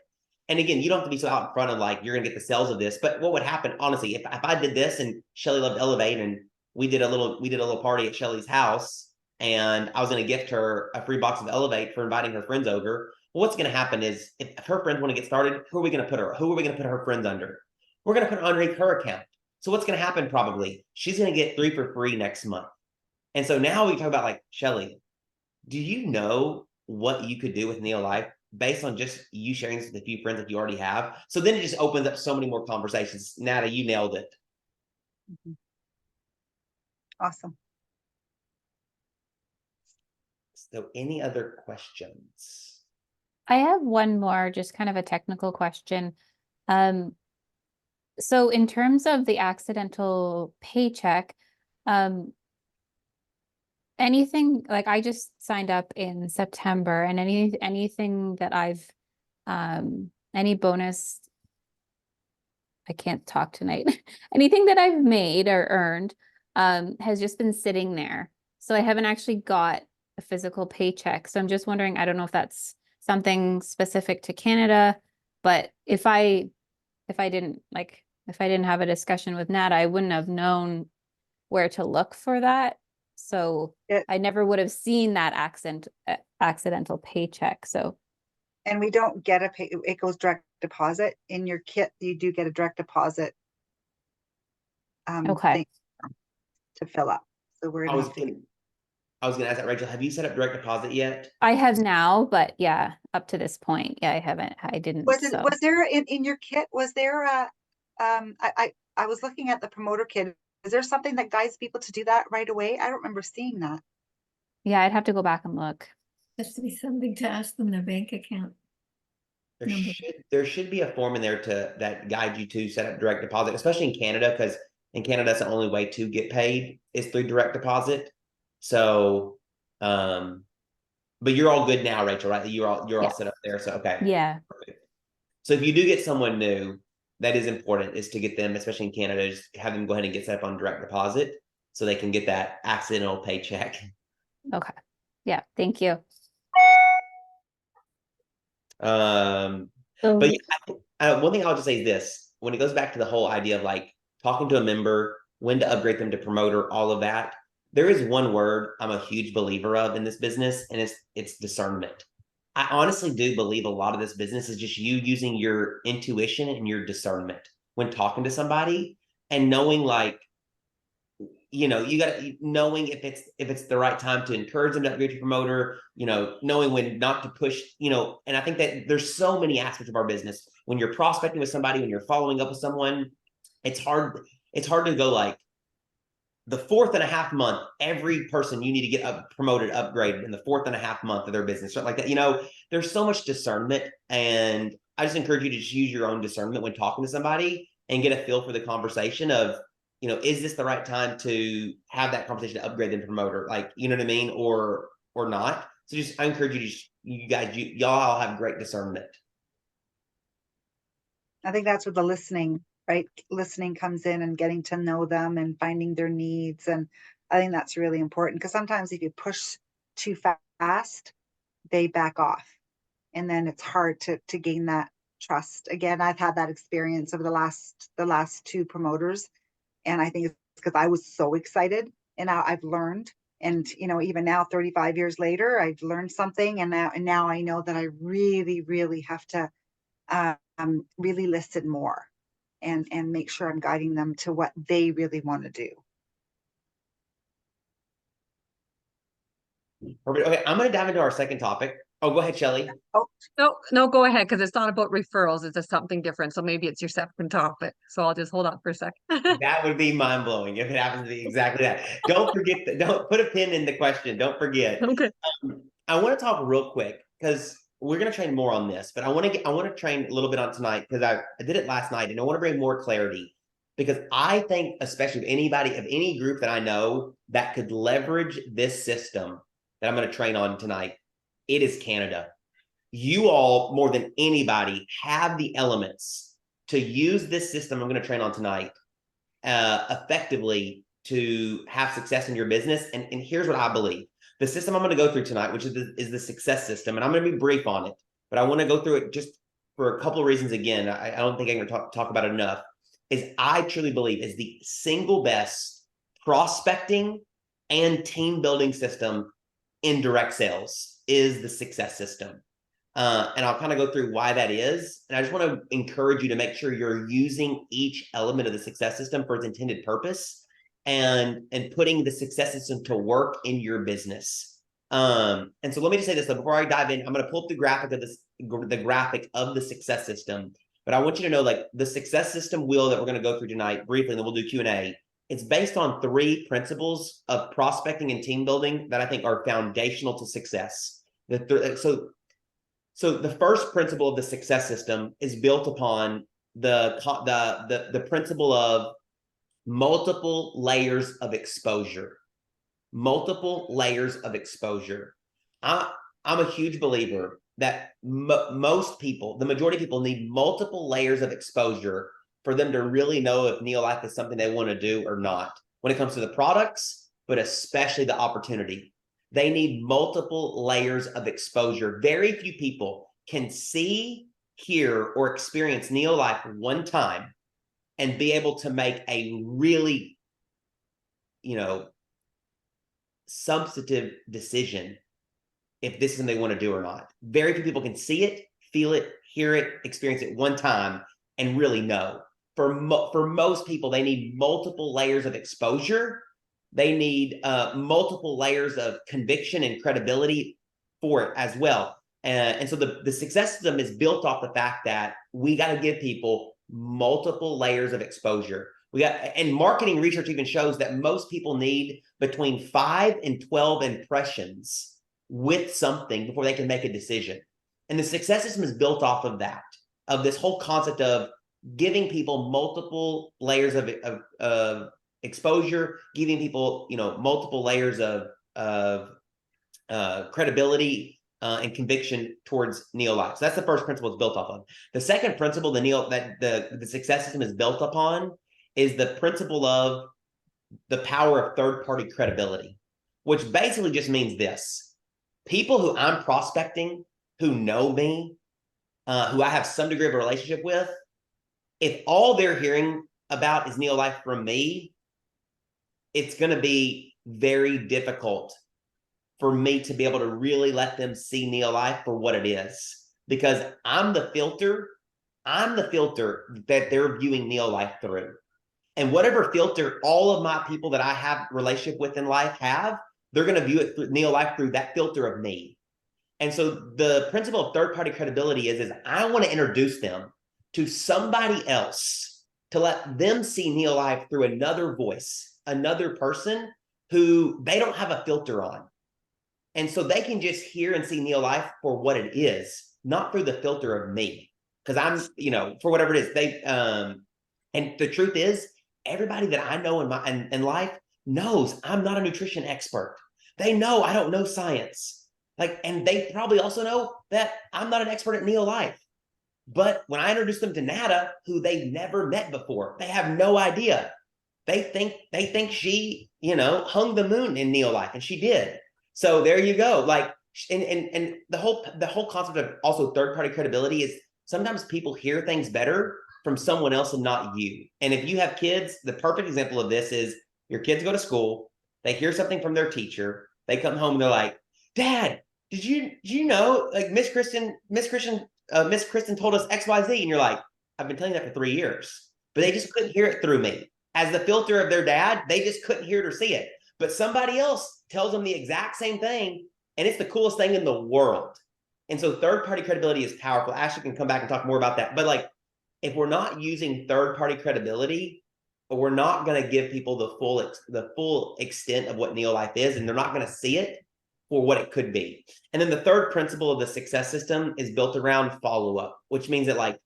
Speaker 2: And again, you don't have to be so out in front of like, you're gonna get the sales of this. But what would happen, honestly, if I did this and Shelly loved Elevate and we did a little party at Shelly's house and I was gonna gift her a free box of Elevate for inviting her friends over. Well, what's gonna happen is if her friends want to get started, who are we gonna put her friends under? We're gonna put her underneath her account. So what's gonna happen probably? She's gonna get 3 for free next month. And so now we talk about like, Shelly, do you know what you could do with Neo Life based on just you sharing this with a few friends that you already have? So then it just opens up so many more conversations. Nata, you nailed it.
Speaker 1: Awesome.
Speaker 2: So any other questions?
Speaker 5: I have one more, just kind of a technical question. So in terms of the accidental paycheck, anything like I just signed up in September, and anything that I've any bonus, I can't talk tonight. Anything that I've made or earned has just been sitting there. So I haven't actually got a physical paycheck. So I'm just wondering, I don't know if that's something specific to Canada, but if I didn't have a discussion with Nat, I wouldn't have known where to look for that. So I never would have seen that accidental paycheck. So,
Speaker 1: and we don't get it goes direct deposit in your kit. You do get a direct deposit
Speaker 5: okay,
Speaker 1: thing to fill up. So we're
Speaker 2: I was gonna ask that, Rachel, have you set up direct deposit yet?
Speaker 5: I have now, but yeah, up to this point, yeah, I didn't.
Speaker 1: Was there in your kit, was there a I was looking at the promoter kit. Is there something that guides people to do that right away? I don't remember seeing that.
Speaker 5: Yeah, I'd have to go back and look.
Speaker 4: Has to be something to ask them their bank account.
Speaker 2: There should be a form in there that guides you to set up direct deposit, especially in Canada, because in Canada, that's the only way to get paid is through direct deposit. So, but you're all good now, Rachel, right? You're all set up there. So, okay.
Speaker 5: Yeah.
Speaker 2: Perfect. So if you do get someone new, that is important, is to get them, especially in Canada, just have them go ahead and get set up on direct deposit so they can get that accidental paycheck.
Speaker 5: Okay. Yeah. Thank you.
Speaker 2: But yeah, one thing I'll just say is this: when it goes back to the whole idea of like talking to a member, when to upgrade them to promoter, all of that, there is one word I'm a huge believer of in this business, and it's discernment. I honestly do believe a lot of this business is just you using your intuition and your discernment when talking to somebody and knowing like, you know, you got knowing if it's the right time to encourage them to upgrade to promoter, you know, knowing when not to push, you know. And I think that there's so many aspects of our business when you're prospecting with somebody, when you're following up with someone, it's hard to go like the 4.5 month, every person you need to get promoted, upgraded in the 4.5 month of their business, something like that. You know, there's so much discernment, and I just encourage you to just use your own discernment when talking to somebody and get a feel for the conversation of, you know, is this the right time to have that conversation to upgrade them to promoter? Like, you know what I mean? Or not. So just, I encourage you guys, y'all all have great discernment.
Speaker 1: I think that's where the listening, right? Listening comes in and getting to know them and finding their needs. And I think that's really important, because sometimes if you push too fast, they back off. And then it's hard to gain that trust. Again, I've had that experience over the last 2 promoters. And I think it's because I was so excited, and now I've learned And, even now, 35 years later, I've learned something, and now I know that I really, really have to really listen more and make sure I'm guiding them to what they really want to do.
Speaker 2: Perfect. Okay, I'm going to dive into our second topic. Oh, go ahead, Shelley.
Speaker 7: No, go ahead, because it's not about referrals. It's just something different. So maybe it's your second topic. So I'll just hold on for a second.
Speaker 2: That would be mind blowing if it happens to be exactly that. Don't forget that. Don't put a pin in the question. Don't forget.
Speaker 7: Okay.
Speaker 2: I want to talk real quick because we're going to train more on this, but I want to train a little bit on tonight because I did it last night and I want to bring more clarity because I think, especially if anybody of any group that I know that could leverage this system that I'm going to train on tonight, it is Canada. You all, more than anybody, have the elements to use this system I'm going to train on tonight effectively to have success in your business. And here's what I believe. The system I'm going to go through tonight, which is the success system, and I'm going to be brief on it, but I want to go through it just for a couple of reasons. Again, I don't think I'm going to talk about it enough, is I truly believe is the single best prospecting and team building system in direct sales is the success system. And I'll kind of go through why that is. And I just want to encourage you to make sure you're using each element of the success system for its intended purpose and putting the success system to work in your business. And so let me just say this, before I dive in, I'm going to pull up the graphic of the success system. But I want you to know, like, the success system wheel that we're going to go through tonight briefly, and then we'll do Q&A. It's based on 3 principles of prospecting and team building that I think are foundational to success. So the first principle of the success system is built upon the principle of multiple layers of exposure. Multiple layers of exposure. I'm a huge believer that most people, the majority of people, need multiple layers of exposure for them to really know if Neolife is something they want to do or not. When it comes to the products, but especially the opportunity. They need multiple layers of exposure. Very few people can see, hear, or experience Neolife one time and be able to make a really, substantive decision if this is something they want to do or not. Very few people can see it, feel it, hear it, experience it one time and really know. For most people, they need multiple layers of exposure. They need multiple layers of conviction and credibility for it as well. And so the success system is built off the fact that we got to give people multiple layers of exposure. And marketing research even shows that most people need between 5 and 12 impressions with something before they can make a decision. And the success system is built off of that, of this whole concept of giving people multiple layers of exposure, giving people, multiple layers of credibility and conviction towards Neolife. So that's the first principle it's built off of. The second principle that the success system is built upon is the principle of the power of third-party credibility, which basically just means this. People who I'm prospecting, who know me, who I have some degree of a relationship with, if all they're hearing about is Neolife from me, it's going to be very difficult for me to be able to really let them see Neolife for what it is, because I'm the filter that they're viewing Neolife through. And whatever filter all of my people that I have relationship with in life have, they're going to view it through Neolife through that filter of me. And so the principle of third-party credibility is I want to introduce them to somebody else to let them see Neolife through another voice, another person who they don't have a filter on. And so they can just hear and see Neolife for what it is, not through the filter of me. Because I'm, for whatever it is, and the truth is, everybody that I know in life knows I'm not a nutrition expert. They know I don't know science. And they probably also know that I'm not an expert at Neolife. But when I introduce them to Nada, who they've never met before, they have no idea. They think she, hung the moon in Neolife, and she did. So there you go. And the whole concept of also third-party credibility is sometimes people hear things better from someone else and not you. And if you have kids, the perfect example of this is your kids go to school They hear something from their teacher. They come home and they're like, Dad, did you know, like Miss Kristen told us XYZ, and you're like, I've been telling you that for 3 years, but they just couldn't hear it through me. As the filter of their dad, they just couldn't hear it or see it. But somebody else tells them the exact same thing, and it's the coolest thing in the world. And so third-party credibility is powerful. Ashley can come back and talk more about that. But like, if we're not using third-party credibility, we're not going to give people the full extent of what Neolife is, and they're not going to see it for what it could be. And then the third principle of the success system is built around follow-up, which means that like,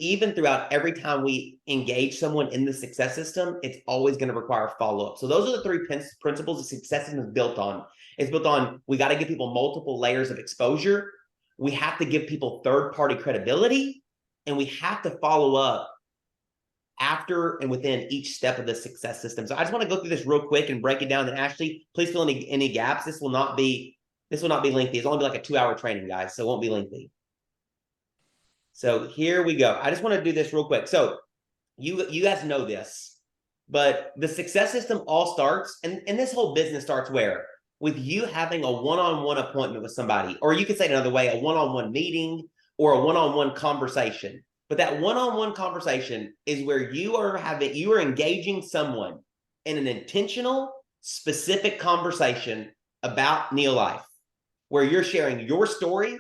Speaker 2: even throughout every time we engage someone in the success system, it's always going to require follow-up. So those are the three principles the success system is built on. It's built on, we got to give people multiple layers of exposure. We have to give people third-party credibility, and we have to follow up after and within each step of the success system. So I just want to go through this real quick and break it down. And Ashley, please fill in any gaps. This will not be lengthy. It's only be like a 2-hour training, guys. So it won't be lengthy. So here we go. I just want to do this real quick. So you guys know this, but the success system all starts, and this whole business starts where? With you having a one-on-one appointment with somebody, or you could say it another way, a one-on-one meeting or a one-on-one conversation. But that one-on-one conversation is where you are engaging someone in an intentional, specific conversation about Neolife, where you're sharing your story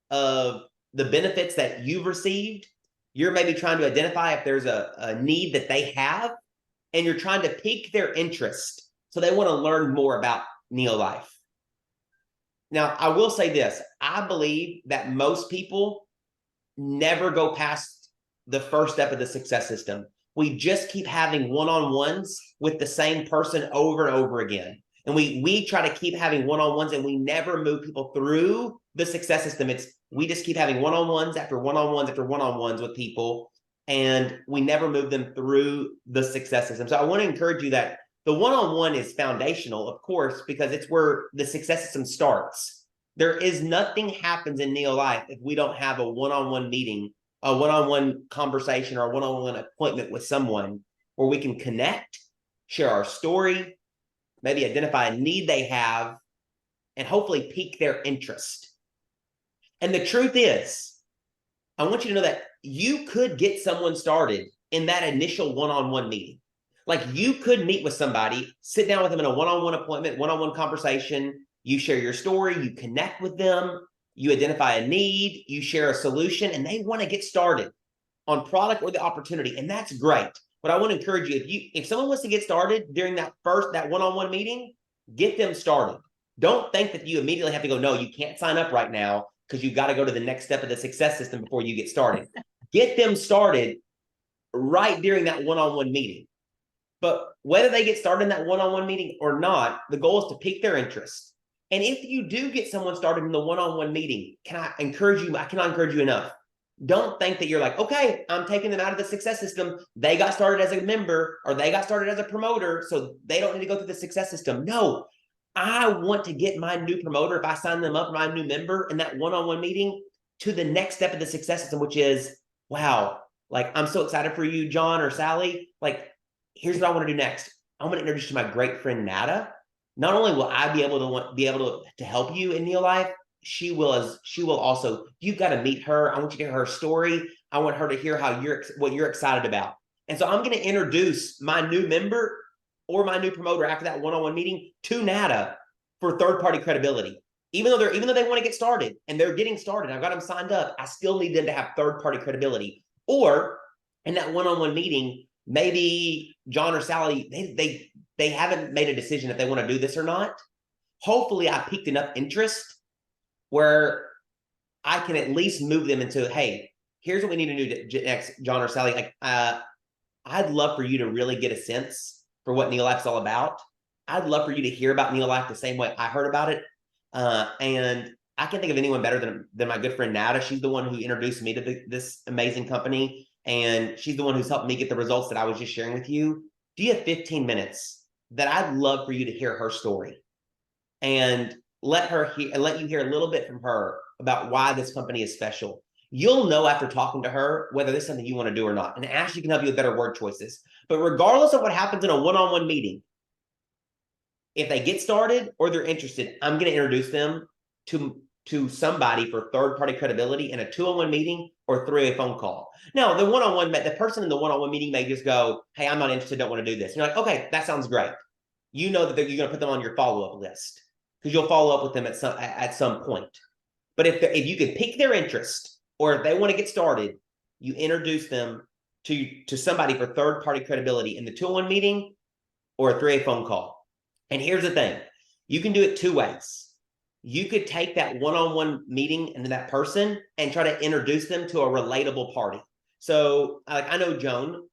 Speaker 2: of the benefits that you've received. You're maybe trying to identify if there's a need that they have, and you're trying to pique their interest so they want to learn more about Neolife. Now, I will say this. I believe that most people never go past the first step of the success system. We just keep having one-on-ones with the same person over and over again. And we try to keep having one-on-ones, and we never move people through the success system. We just keep having one-on-ones after one-on-ones after one-on-ones with people, and we never move them through the success system. So I want to encourage you that the one-on-one is foundational, of course, because it's where the success system starts. There is nothing happens in Neolife if we don't have a one-on-one meeting, a one-on-one conversation, or a one-on-one appointment with someone where we can connect, share our story, maybe identify a need they have, and hopefully pique their interest. And the truth is, I want you to know that you could get someone started in that initial one-on-one meeting. Like, you could meet with somebody, sit down with them in a one-on-one appointment, one-on-one conversation. You share your story, you connect with them, you identify a need, you share a solution, and they want to get started on product or the opportunity. And that's great. But I want to encourage you, if someone wants to get started during that one-on-one meeting, get them started. Don't think that you immediately have to go, no, you can't sign up right now because you've got to go to the next step of the success system before you get started. Get them started right during that one-on-one meeting. But whether they get started in that one-on-one meeting or not, the goal is to pique their interest. And if you do get someone started in the one-on-one meeting, I cannot encourage you enough. Don't think that you're like, okay, I'm taking them out of the success system. They got started as a member, or they got started as a promoter, so they don't need to go through the success system. No, I want to get my new promoter, if I sign them up, my new member in that one-on-one meeting, to the next step of the success system, which is, wow, like, I'm so excited for you, John or Sally. Like, here's what I want to do next. I want to introduce you to my great friend, Nada. Not only will I be able to help you in Neolife, she will also, you've got to meet her. I want you to hear her story. I want her to hear what you're excited about. And so I'm going to introduce my new member or my new promoter after that one-on-one meeting to Nada for third-party credibility. Even though they want to get started and they're getting started, I've got them signed up, I still need them to have third-party credibility. Or in that one-on-one meeting, maybe John or Sally, they haven't made a decision if they want to do this or not. Hopefully I piqued enough interest where I can at least move them into, hey, here's what we need to do next, John or Sally. Like, I'd love for you to really get a sense for what Neolife's all about. I'd love for you to hear about Neolife the same way I heard about it. And I can't think of anyone better than my good friend Nada. She's the one who introduced me to this amazing company. And she's the one who's helped me get the results that I was just sharing with you. Do you have 15 minutes that I'd love for you to hear her story and let you hear a little bit from her about why this company is special? You'll know after talking to her whether this is something you want to do or not. And Ashley can help you with better word choices. But regardless of what happens in a one-on-one meeting, If they get started or they're interested, I'm going to introduce them to somebody for third-party credibility in a 2-on-1 meeting or through a phone call. Now, the one-on-one, the person in the one-on-one meeting may just go, hey, I'm not interested, don't want to do this. And you're like, okay, that sounds great. You know that you're going to put them on your follow-up list because you'll follow up with them at some point. But if you can pique their interest, or if they want to get started, you introduce them to somebody for third-party credibility in the 2-on-1 meeting or through a phone call. And here's the thing, you can do it 2 ways. You could take that one-on-one meeting and that person and try to introduce them to a relatable party. So like, I know Joan.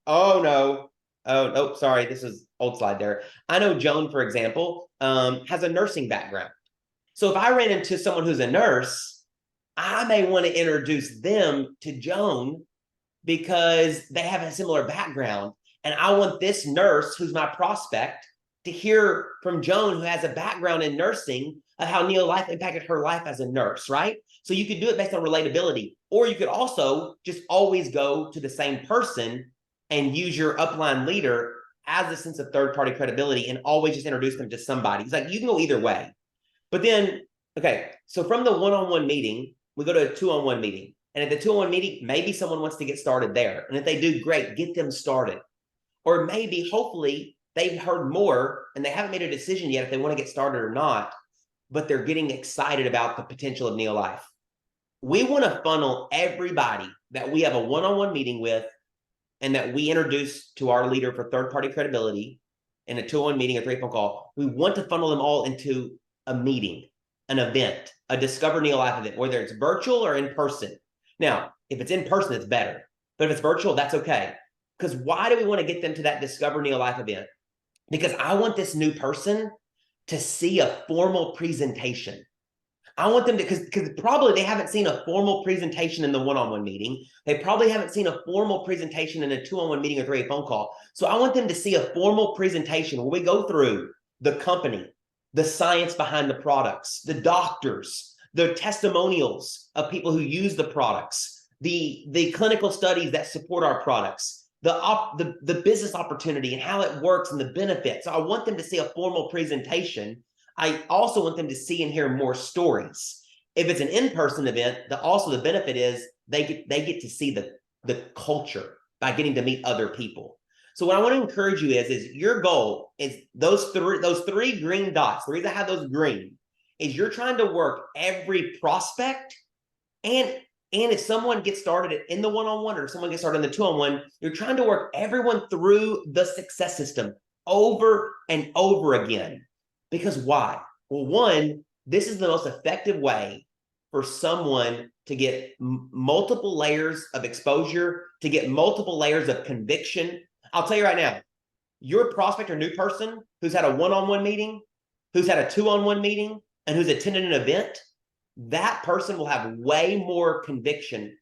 Speaker 2: Sorry, this is old slide there. I know Joan, for example, has a nursing background. So if I ran into someone who's a nurse, I may want to introduce them to Joan because they have a similar background. And I want this nurse, who's my prospect, to hear from Joan, who has a background in nursing, of how Neo-Life impacted her life as a nurse, right? So you could do it based on relatability, or you could also just always go to the same person and use your upline leader as a sense of third-party credibility and always just introduce them to somebody. It's like, you can go either way. But then, okay, so from the one-on-one meeting, we go to a 2-on-1 meeting. And at the 2-on-1 meeting, maybe someone wants to get started there. And if they do, great, get them started. Or maybe, hopefully, they've heard more and they haven't made a decision yet if they want to get started or not, but they're getting excited about the potential of Neo-Life. We want to funnel everybody that we have a one-on-one meeting with and that we introduce to our leader for third-party credibility in a 2-on-1 meeting, a 3-phone call. We want to funnel them all into a meeting, an event, a Discover Neo-Life event, whether it's virtual or in person. Now, if it's in person, it's better. But if it's virtual, that's okay. Because why do we want to get them to that Discover Neo-Life event? Because I want this new person to see a formal presentation. I want them to, because probably they haven't seen a formal presentation in the one-on-one meeting. They probably haven't seen a formal presentation in a 2-on-1 meeting or 3 phone call. So I want them to see a formal presentation where we go through the company, the science behind the products, the doctors, the testimonials of people who use the products, the clinical studies that support our products, the business opportunity and how it works and the benefits. So I want them to see a formal presentation. I also want them to see and hear more stories. If it's an in-person event, the benefit is they get to see the culture by getting to meet other people. So what I want to encourage you is your goal is those three green dots. The reason I have those green is you're trying to work every prospect, and if someone gets started in the one-on-one or if someone gets started in the 2-on-1, you're trying to work everyone through the success system over and over again. Because why? Well, one, this is the most effective way for someone to get multiple layers of exposure, to get multiple layers of conviction. I'll tell you right now, your prospect or new person who's had a one-on-one meeting, who's had a 2-on-1 meeting, and who's attended an event, that person will have way more conviction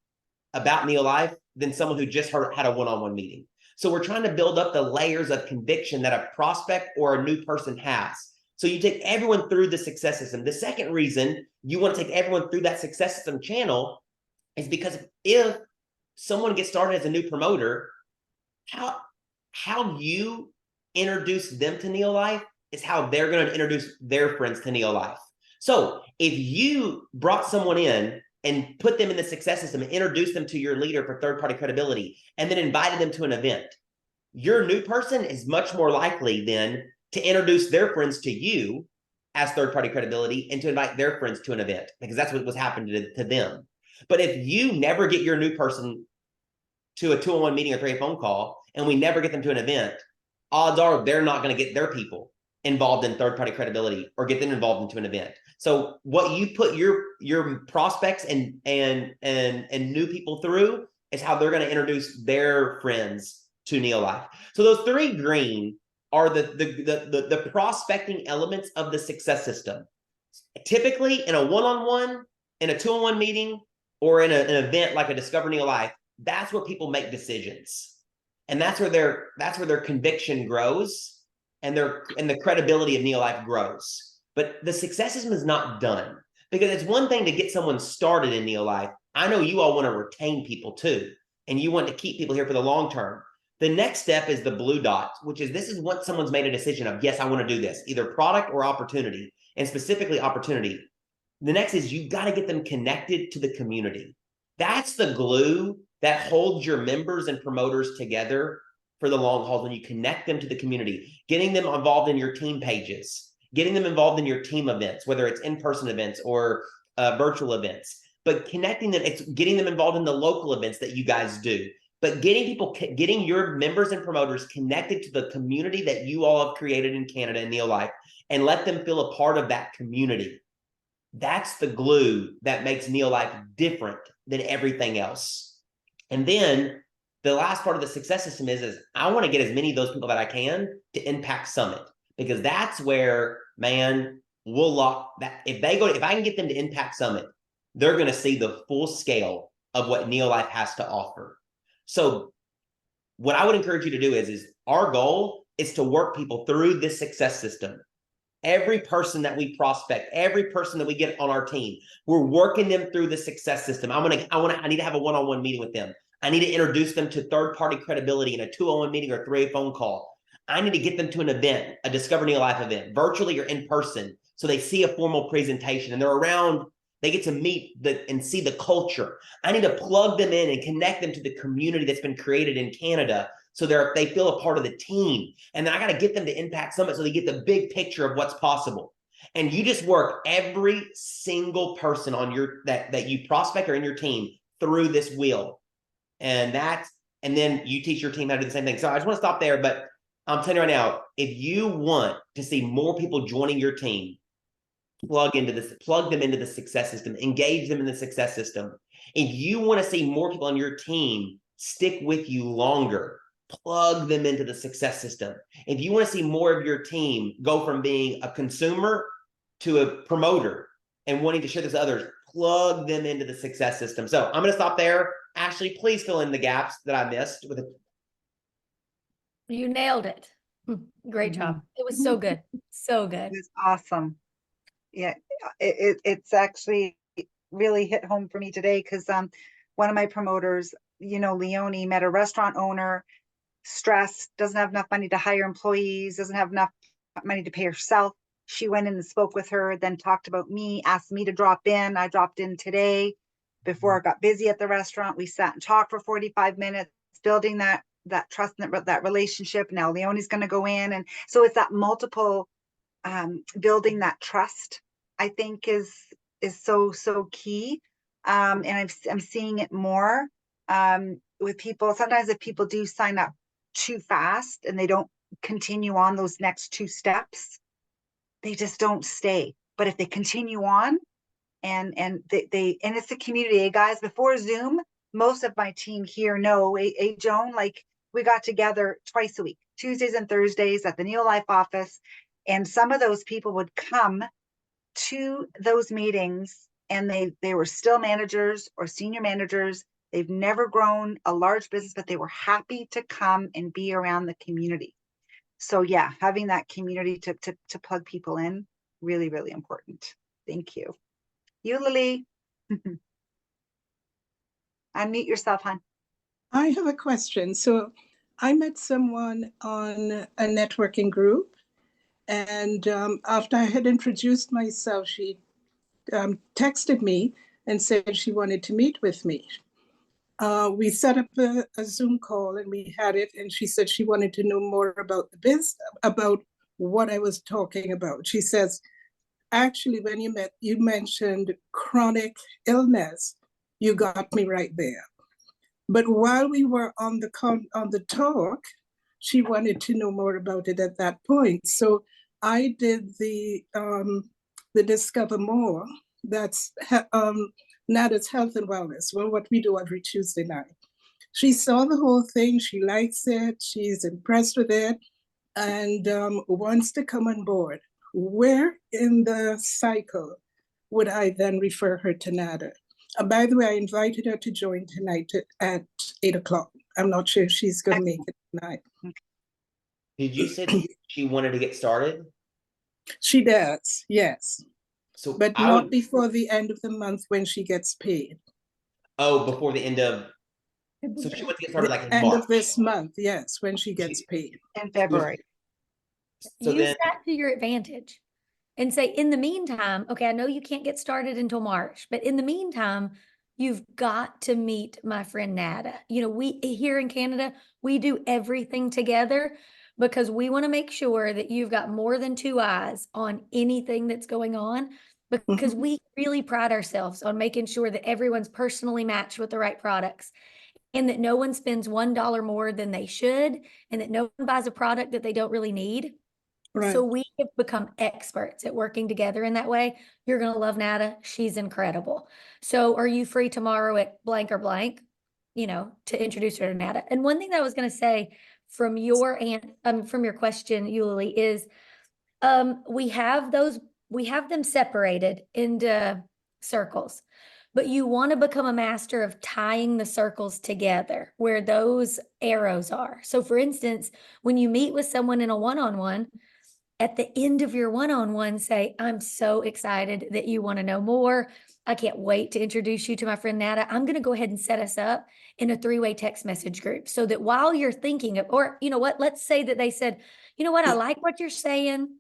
Speaker 2: about Neo-Life than someone who just had a one-on-one meeting. So we're trying to build up the layers of conviction that a prospect or a new person has. So you take everyone through the success system. The second reason you want to take everyone through that success system channel is because if someone gets started as a new promoter, how you introduce them to Neo-Life is how they're going to introduce their friends to Neo-Life. So if you brought someone in and put them in the success system and introduced them to your leader for third-party credibility and then invited them to an event, your new person is much more likely then to introduce their friends to you as third-party credibility and to invite their friends to an event, because that's what was happening to them. But if you never get your new person to a 2-on-1 meeting or 3 phone call, and we never get them to an event, odds are they're not going to get their people involved in third-party credibility or get them involved into an event. So what you put your prospects and new people through is how they're going to introduce their friends to Neo-Life. So those 3 green are the prospecting elements of the success system. Typically in a one-on-one, in a 2-on-1 meeting, or in an event like a Discover Neo-Life, that's where people make decisions. And that's where their conviction grows and the credibility of Neo-Life grows. But the success system is not done, because it's one thing to get someone started in Neo-Life. I know you all want to retain people too, and you want to keep people here for the long term. The next step is the blue dot, which is this is once someone's made a decision of, yes, I want to do this, either product or opportunity, and specifically opportunity. The next is you got to get them connected to the community. That's the glue that holds your members and promoters together for the long haul, when you connect them to the community, getting them involved in your team pages, getting them involved in your team events, whether it's in-person events or virtual events, but connecting them, it's getting them involved in the local events that you guys do, but getting your members and promoters connected to the community that you all have created in Canada and Neolife, and let them feel a part of that community. That's the glue that makes Neolife different than everything else. And then the last part of the success system is I want to get as many of those people that I can to Impact Summit, because that's where, man, we'll lock that. If I can get them to Impact Summit, they're going to see the full scale of what Neolife has to offer. So what I would encourage you to do is our goal is to work people through this success system. Every person that we prospect, every person that we get on our team, we're working them through the success system. I need to have a one-on-one meeting with them. I need to introduce them to third-party credibility in a 2-on-1 meeting or 3-way phone call. I need to get them to an event, a Discover Neolife event, virtually or in person, so they see a formal presentation and they're around, they get to meet and see the culture. I need to plug them in and connect them to the community that's been created in Canada, so they feel a part of the team. And then I got to get them to Impact Summit so they get the big picture of what's possible. And you just work every single person on that you prospect or in your team through this wheel. And then you teach your team how to do the same thing. So I just want to stop there, but I'm telling you right now, if you want to see more people joining your team, plug them into the success system, engage them in the success system. If you want to see more people on your team stick with you longer, plug them into the success system. If you want to see more of your team go from being a consumer to a promoter and wanting to share this with others, plug them into the success system. So I'm going to stop there. Ashley, please fill in the gaps that I missed with it.
Speaker 3: You nailed it. Great job. It was so good. So good.
Speaker 1: It was awesome. Yeah, it's actually really hit home for me today, because one of my promoters, Leonie, met a restaurant owner, stressed, doesn't have enough money to hire employees, doesn't have enough money to pay herself. She went in and spoke with her, then talked about me, asked me to drop in. I dropped in today before I got busy at the restaurant. We sat and talked for 45 minutes, building that trust and that relationship. Now Leonie's going to go in. And so it's that multiple building that trust, I think is so key. And I'm seeing it more with people. Sometimes if people do sign up too fast and they don't continue on those next 2 steps, they just don't stay. But if they continue on and it's the community, guys. Before Zoom, most of my team here know, Joan, like we got together twice a week, Tuesdays and Thursdays at the Neolife office. And some of those people would come to those meetings and they were still managers or senior managers. They've never grown a large business, but they were happy to come and be around the community. So yeah, having that community to plug people in, really, really important. Thank you. You, Lily. Unmute yourself, hon.
Speaker 8: I have a question. So I met someone on a networking group, and after I had introduced myself, she texted me and said she wanted to meet with me. We set up a Zoom call and we had it, and she said she wanted to know more about the business, about what I was talking about. She says, actually, when you mentioned chronic illness, you got me right there. But while we were on the talk, she wanted to know more about it at that point. So I did the Discover More. That's Nada's Health and Wellness. Well, what we do every Tuesday night. She saw the whole thing. She likes it. She's impressed with it, and wants to come on board. Where in the cycle would I then refer her to Nada? By the way, I invited her to join tonight at 8 o'clock. I'm not sure if she's going to make it tonight.
Speaker 2: Did you say that she wanted to get started?
Speaker 8: She does, yes.
Speaker 2: So,
Speaker 8: but not before the end of the month when she gets paid.
Speaker 2: Oh, before the end of So she wants to get started like in
Speaker 8: End
Speaker 2: March.
Speaker 8: of this month, yes, when she gets paid.
Speaker 1: In February.
Speaker 2: So
Speaker 3: Use
Speaker 2: then,
Speaker 3: that to your advantage and say, in the meantime, okay, I know you can't get started until March, but in the meantime, you've got to meet my friend Nada. You know, we here in Canada, we do everything together because we want to make sure that you've got more than two eyes on anything that's going on, because we really pride ourselves on making sure that everyone's personally matched with the right products and that no one spends $1 more than they should and that no one buys a product that they don't really need.
Speaker 8: Right.
Speaker 3: So we have become experts at working together in that way. You're going to love Nada. She's incredible. So are you free tomorrow at blank or blank, you know, to introduce her to Nada? And one thing that I was going to say from your from your question, Yuli, is we have them separated into circles, but you want to become a master of tying the circles together where those arrows are. So for instance, when you meet with someone in a one-on-one, at the end of your one-on-one, say, I'm so excited that you want to know more. I can't wait to introduce you to my friend Nada. I'm going to go ahead and set us up in a three-way text message group so that while you're thinking of, or you know what, let's say that they said, you know what, I like what you're saying.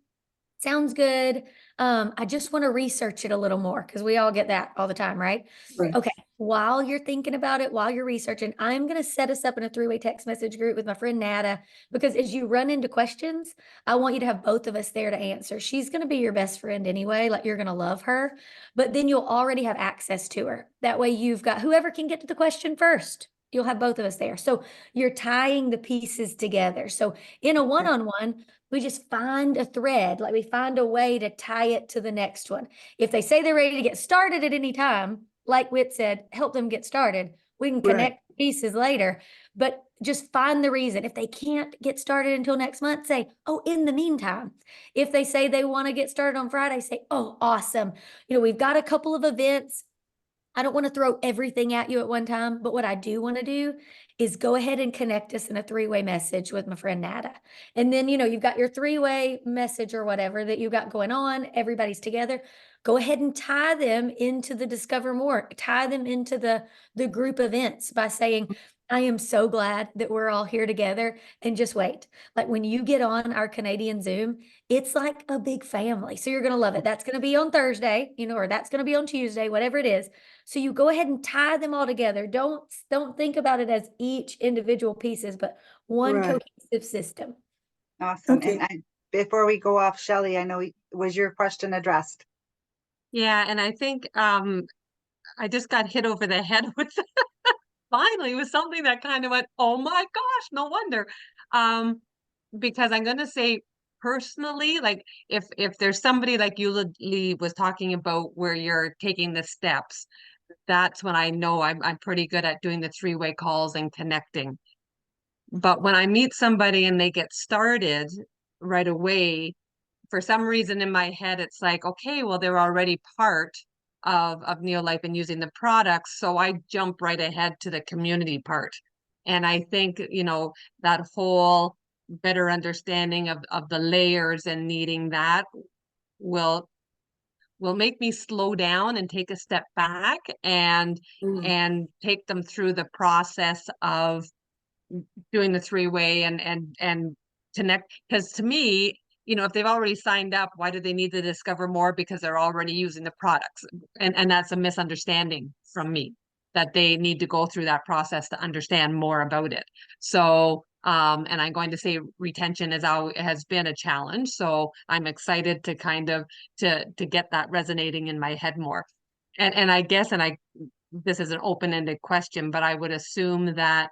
Speaker 3: Sounds good. I just want to research it a little more because we all get that all the time, right?
Speaker 8: Right.
Speaker 3: Okay. While you're thinking about it, while you're researching, I'm going to set us up in a three-way text message group with my friend Nada, because as you run into questions, I want you to have both of us there to answer. She's going to be your best friend anyway. Like, you're going to love her, but then you'll already have access to her. That way you've got whoever can get to the question first. You'll have both of us there. So you're tying the pieces together. So in a one-on-one, we just find a thread, like we find a way to tie it to the next one. If they say they're ready to get started at any time, like Whit said, help them get started. We can connect pieces later, but just find the reason. If they can't get started until next month, say, oh, in the meantime. If they say they want to get started on Friday, say, oh, awesome. You know, we've got a couple of events. I don't want to throw everything at you at one time, but what I do want to do is go ahead and connect us in a three-way message with my friend Nada. And then, you know, you've got your three-way message or whatever that you got going on, everybody's together. Go ahead and tie them into the Discover More, tie them into the group events by saying, I am so glad that we're all here together. And just wait, like when you get on our Canadian Zoom, it's like a big family. So you're going to love it. That's going to be on Thursday, you know, or that's going to be on Tuesday, whatever it is. So you go ahead and tie them all together. Don't think about it as each individual pieces, but one cohesive system.
Speaker 1: Awesome.
Speaker 8: Okay.
Speaker 1: And before we go off, Shelley, I know was your question addressed?
Speaker 7: Yeah, and I think I just got hit over the head with finally with something that kind of went, oh my gosh, no wonder. Because I'm gonna say personally, like if there's somebody like Lee was talking about where you're taking the steps, that's when I know I'm pretty good at doing the three-way calls and connecting. But when I meet somebody and they get started right away, for some reason in my head, it's like, okay, well, they're already part of Neolife and using the products. So I jump right ahead to the community part. And I think, you know, that whole better understanding of the layers and needing that will make me slow down and take a step back and take them through the process of doing the three-way and connect. Because to me, you know, if they've already signed up, why do they need to discover more? Because they're already using the products. And that's a misunderstanding from me, that they need to go through that process to understand more about it. So and I'm going to say retention has been a challenge. So I'm excited to kind of to get that resonating in my head more. And I guess, this is an open-ended question, but I would assume that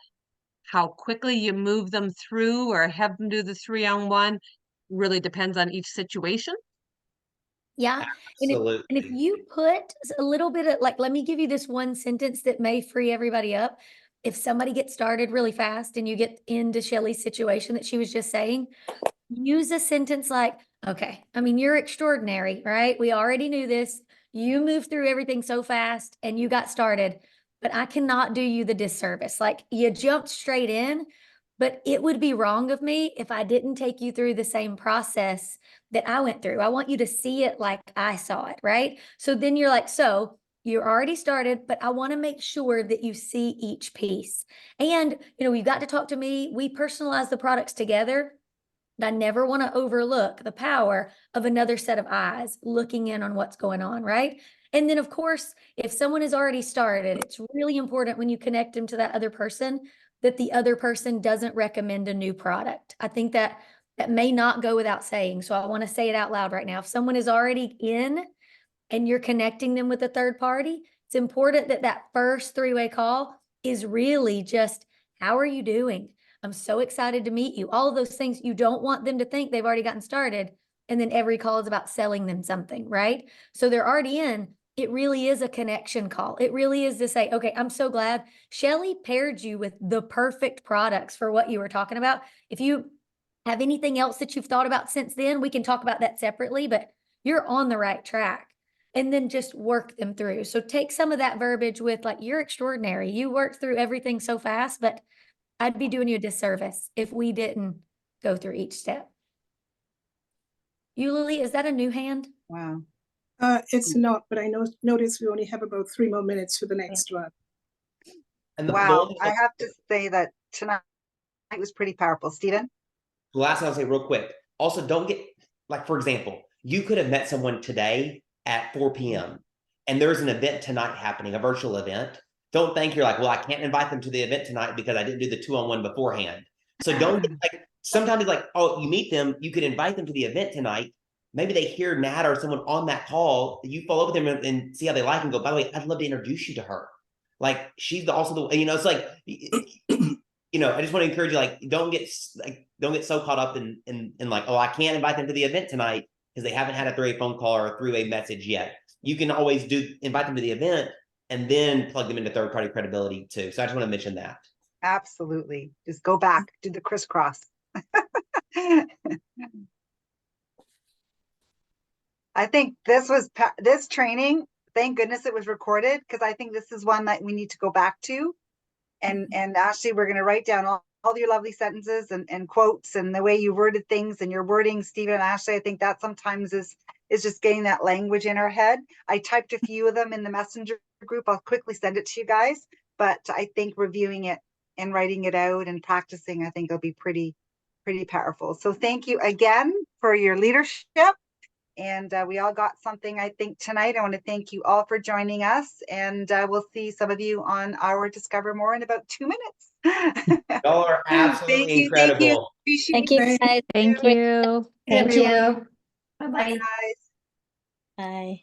Speaker 7: how quickly you move them through or have them do the 3-on-1 really depends on each situation.
Speaker 3: Yeah.
Speaker 2: absolutely.
Speaker 3: And if you put a little bit of, like, let me give you this one sentence that may free everybody up. If somebody gets started really fast and you get into Shelley's situation that she was just saying, use a sentence like, okay, I mean, you're extraordinary, right? We already knew this. You moved through everything so fast and you got started, but I cannot do you the disservice. Like, you jumped straight in, but it would be wrong of me if I didn't take you through the same process that I went through. I want you to see it like I saw it, right? So then you're like, so you're already started, but I want to make sure that you see each piece. And, you got to talk to me. We personalize the products together. And I never want to overlook the power of another set of eyes looking in on what's going on, right? And then, of course, if someone has already started, it's really important when you connect them to that other person that the other person doesn't recommend a new product. I think that may not go without saying. So I want to say it out loud right now. If someone is already in and you're connecting them with a third party, it's important that that first three-way call is really just, how are you doing? I'm so excited to meet you. All of those things. You don't want them to think they've already gotten started. And then every call is about selling them something, right? So they're already in. It really is a connection call. It really is to say, okay, I'm so glad Shelly paired you with the perfect products for what you were talking about. If you have anything else that you've thought about since then, we can talk about that separately, but you're on the right track. And then just work them through. So take some of that verbiage with like, you're extraordinary. You worked through everything so fast, but I'd be doing you a disservice if we didn't go through each step. Lily, is that a new hand?
Speaker 1: Wow.
Speaker 8: It's not, but I notice we only have about 3 more minutes for the next one.
Speaker 2: And the
Speaker 1: Wow.
Speaker 2: only
Speaker 1: I have to say that tonight was pretty powerful. Stephen?
Speaker 2: the last thing I'll say real quick. Also, don't get, like, for example, you could have met someone today at 4 p.m. and there's an event tonight happening, a virtual event. Don't think you're like, well, I can't invite them to the event tonight because I didn't do the 2-on-1 beforehand. So don't get like, sometimes it's like, oh, you meet them, you could invite them to the event tonight. Maybe they hear Nat or someone on that call, you follow up with them and see how they like and go, by the way, I'd love to introduce you to her. Like, she's also the, it's like, I just want to encourage you, like, don't get so caught up in like, oh, I can't invite them to the event tonight because they haven't had a 3-way phone call or a 3-way message yet. You can always invite them to the event and then plug them into third-party credibility too. So I just want to mention that.
Speaker 1: Absolutely. Just go back, do the crisscross. I think this training, thank goodness it was recorded, because I think this is one that we need to go back to. And Ashley, we're going to write down all your lovely sentences and quotes and the way you worded things and your wording, Stephen and Ashley. I think that sometimes is just getting that language in our head. I typed a few of them in the messenger group. I'll quickly send it to you guys, but I think reviewing it and writing it out and practicing, I think it'll be pretty powerful. So thank you again for your leadership. And we all got something, I think, tonight. I want to thank you all for joining us. And we'll see some of you on our Discover More in about 2 minutes.
Speaker 2: Y'all are absolutely incredible.
Speaker 1: Thank you. Appreciate
Speaker 3: Thank you, guys.
Speaker 5: Thank you.
Speaker 3: Thank you.
Speaker 4: Bye-bye.
Speaker 1: guys.
Speaker 3: Bye.